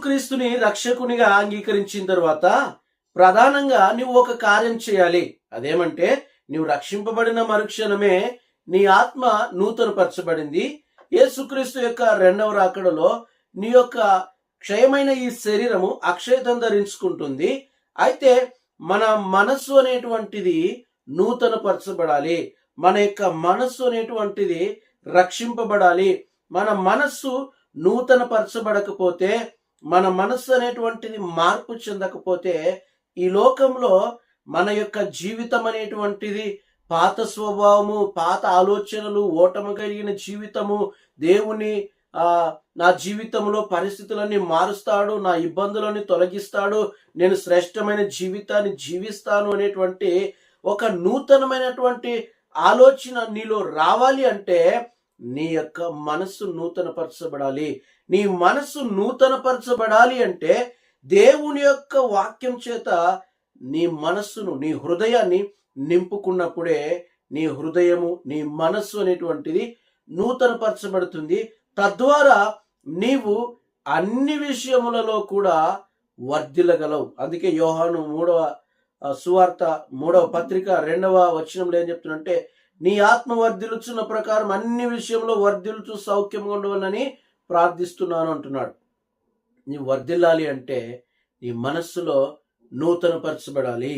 యేసుక్రీస్తుని రక్షకునిగా అంగీకరించిన తర్వాత ప్రధానంగా నువ్వు ఒక కార్యం చేయాలి. అదేమంటే నువ్వు రక్షింపబడిన మరుక్షణమే నీ ఆత్మ నూతనపరచబడింది. యేసుక్రీస్తు యొక్క రెండవ రాకడలో నీ యొక్క క్షయమైన ఈ శరీరము అక్షయతను ధరించుకుంటుంది. అయితే మన మనస్సు అనేటువంటిది నూతనపరచబడాలి. మన యొక్క మనస్సు అనేటువంటిది రక్షింపబడాలి. మన మనస్సు నూతనపరచబడకపోతే, మన మనస్సు అనేటువంటిది మార్పు చెందకపోతే ఈ లోకంలో మన యొక్క జీవితం అనేటువంటిది పాత స్వభావము, పాత ఆలోచనలు, ఓటమి కలిగిన జీవితము, దేవుని నా జీవితంలో పరిస్థితులన్నీ మారుస్తాడు, నా ఇబ్బందులని తొలగిస్తాడు, నేను శ్రేష్టమైన జీవితాన్ని జీవిస్తాను అనేటువంటి ఒక నూతనమైనటువంటి ఆలోచన నీలో రావాలి అంటే నీ యొక్క మనస్సు నూతనపరచబడాలి. నీ మనస్సు నూతనపరచబడాలి అంటే దేవుని యొక్క వాక్యం చేత నీ మనస్సును, నీ హృదయాన్ని నింపుకున్నప్పుడే నీ హృదయము, నీ మనస్సు అనేటువంటిది నూతనపరచబడుతుంది. తద్వారా నీవు అన్ని విషయములలో కూడా వర్ధిల్లగలవు. అందుకే యోహాను 3వ సువార్త 3వ పత్రిక 2వ వచనంలో ఏం చెప్తున్నంటే, నీ ఆత్మ వర్ధిల్లుచున్న ప్రకారం అన్ని విషయంలో వర్ధిల్లుచు సౌఖ్యంగా ఉండవాలని ప్రార్థిస్తున్నాను అంటున్నాడు. నీ వర్ధిల్లాలి అంటే నీ మనస్సులో నూతనపరచబడాలి.